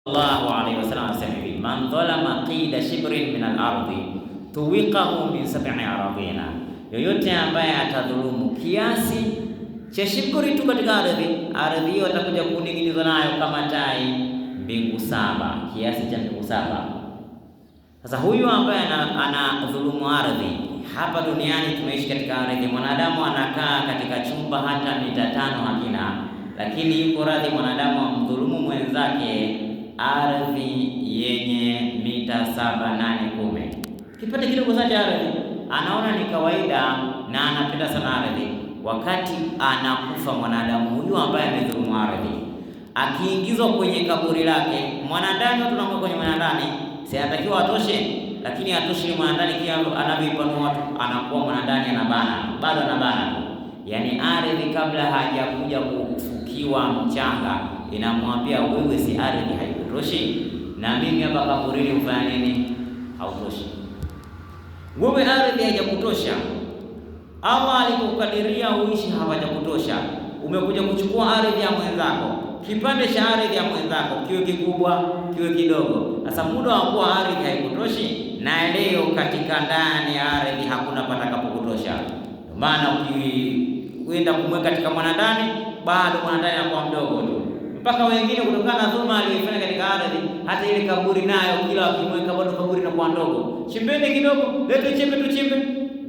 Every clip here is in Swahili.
Allahu alayhi wasallam anasema hivi, man dhalama qida shibrin min al-ardi tuwiqahu min sab'i aradhina, yoyote ambaye atadhulumu kiasi cha shibri tu katika ardhi hiyo atakuja kuning'inizwa nayo kama tai mbingu saba, kiasi cha mbingu saba. Sasa huyu ambaye anadhulumu ardhi hapa duniani, tunaishi katika ardhi, mwanadamu anakaa katika chumba hata mita 5 hakina, lakini yuko radhi mwanadamu amdhulumu mwenzake ardhi yenye mita 7, 8, 10. Kipande kidogo sana cha ardhi anaona ni kawaida na anapenda sana ardhi. Wakati anakufa mwanadamu huyu ambaye amedhulumu ardhi, akiingizwa kwenye kaburi lake, mwanadamu tunamweka kwenye mwanadamu, si anatakiwa atoshe, lakini atoshi mwanadamu kia anavyoipanua watu, anakuwa mwanadamu anabana, bado anabana. Yaani ardhi kabla hajakuja kufukiwa mchanga inamwambia wewe, si ardhi haikutoshi, na mimi hapa kaburini ufanya nini? Hautoshi. Wewe ardhi haijakutosha, Allah alikukadiria uishi hawajakutosha, umekuja kuchukua ardhi ya mwenzako, kipande cha ardhi ya mwenzako, kiwe kikubwa kiwe kidogo. Sasa muda wa kuwa ardhi haikutoshi, na leo katika ndani ya ardhi hakuna patakapokutosha. Maana ukienda kumweka katika mwanadamu, bado mwanadamu anakuwa mdogo tu, mpaka wengine kutokana na dhulma aliyofanya katika ardhi, hata ile kaburi nayo kila wakimweka bado kaburi inakuwa ndogo. Chimbeni kidogo, lete chembe tuchimbe,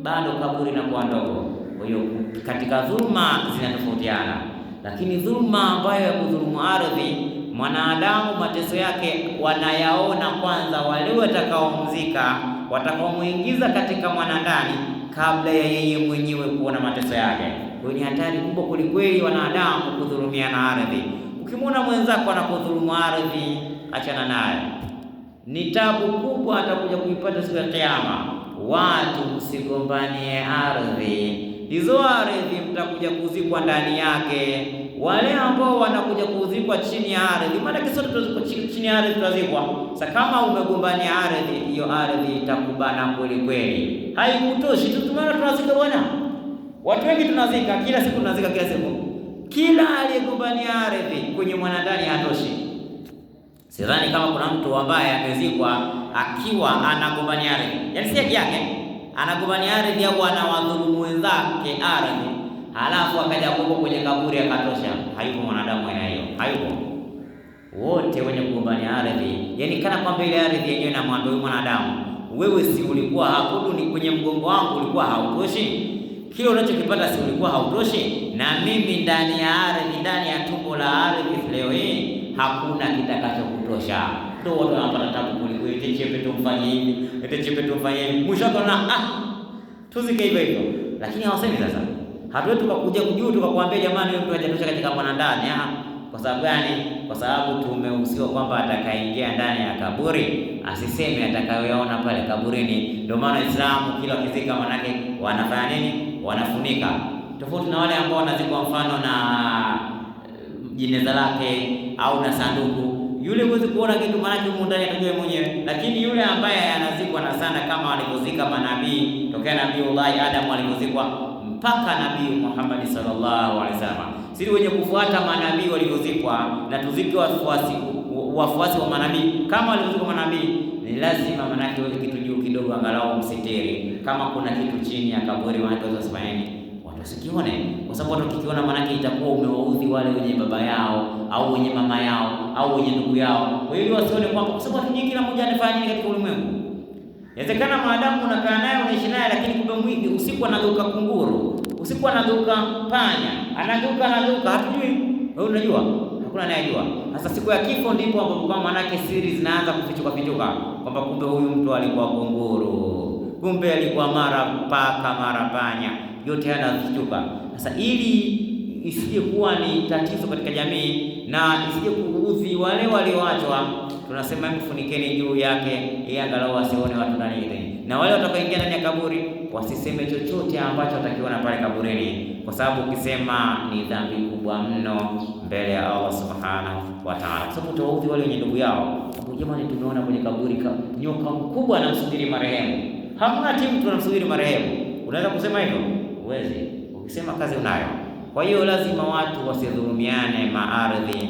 bado kaburi inakuwa ndogo. Kwa hiyo katika dhulma zinatofautiana, lakini dhulma ambayo ya kudhulumu ardhi, mwanadamu mateso yake wanayaona kwanza wale watakaomzika, watakaomuingiza katika mwanadamu kabla ya yeye mwenyewe kuona mateso yake. Kwa hiyo ni hatari kubwa kulikweli wanadamu kudhulumiana ardhi. Ukimwona mwenzako anakudhulumu ardhi, achana naye, ni tabu kubwa atakuja kuipata siku ya Kiyama. Watu msigombanie ardhi, hizo ardhi mtakuja kuzikwa ndani yake. Wale ambao wanakuja kuzikwa chini ya ardhi, maana sote tutazikwa chini ya ardhi, tutazikwa. Sasa kama umegombania ardhi, hiyo ardhi itakubana kweli kweli, haikutoshi tu. Tumeona tunazika bwana, watu wengi tunazika kila siku, tunazika kila siku. Kila aliyegombania ardhi kwenye mwanadamu hatoshi. Sidhani kama kuna mtu ambaye amezikwa akiwa anagombania ardhi, yaani si haki yake, anagombania ardhi au anawadhulumu wenzake ardhi, halafu akaja kuko kwenye kaburi akatosha. Hayupo mwanadamu aina hiyo, hayupo. Wote wenye kugombania ardhi, yaani kana kwamba ile ardhi yenyewe inamwambia huyu mwanadamu, wewe si ulikuwa hapo ni kwenye mgongo wangu ulikuwa hautoshi? Kile unachokipata si ulikuwa hautoshi? Na mimi ndani ya ardhi, ndani ya tumbo la ardhi leo hii hakuna kitakachokutosha. Ndio watu wanapata tabu kuliko eti chepe tumfanye hivi, eti chepe tumfanye hivi. Mwisho tunaona tuzike hivyo hivyo. Lakini hawasemi sasa. Hatuwezi tukakuja kujua tukakwambia jamani huyu mtu hajatosha katika mwanadamu. Kwa sababu gani? Kwa sababu tumehusiwa kwamba atakaingia ndani ya kaburi asiseme atakayoyaona pale kaburini. Ndio maana Uislamu kila kizika manake wanafanya nini? Wanafunika. Tofauti na wale ambao wanazikwa mfano na jeneza lake au na sanduku. Yule huwezi kuona kitu manake huko ndani atajua mwenyewe, lakini yule ambaye anazikwa na sana kama walivyozika manabii tokea Nabiiullah Adam alivyozikwa mpaka Nabii Muhammad sallallahu alaihi wasallam. Sisi wenye kufuata manabii walivyozikwa na tuzike wafuasi wa manabii kama walivyozikwa manabii, ni lazima manake wewe kitu juu kidogo angalau msitiri. Kama kuna kitu chini ya kaburi watu wasifanyeni, wasikione, kwa sababu watu kikiona manake itakuwa umewaudhi wale wenye baba yao au wenye mama yao au wenye ndugu yao. Kwa hiyo wasione kwamba kwa sababu watu kila mmoja anafanya nini katika ulimwengu. Inawezekana maadamu unakaa naye unaishi naye, lakini kumbe mwingi usiku anageuka kunguru, usiku anageuka panya, anageuka hatujui. Wewe unajua? Hakuna anayejua. Sasa siku ya kifo ndipo ambapo kwa manake siri zinaanza kufichuka kwamba kumbe huyu mtu alikuwa kunguru, kumbe alikuwa mara paka mara panya, yote yanafichuka. Sasa ili isije kuwa ni tatizo katika jamii na isije kuudhi wale walioachwa, tunasema mfunikeni juu yake ili angalau wasione watu ndani yake, na wale watakaoingia ndani ya kaburi wasiseme chochote ambacho watakiona pale kaburini, kwa sababu ukisema ni dhambi kubwa mno mbele ya Allah subhanahu wa ta'ala, kwa sababu utawaudhi wale wenye ndugu yao. Jamani, tumeona kwenye kaburi nyoka mkubwa anamsubiri marehemu, hamna timu tunamsubiri marehemu. Unaweza kusema hivyo? Uwezi. Ukisema kazi unayo. Kwa hiyo lazima watu wasidhulumiane maardhi.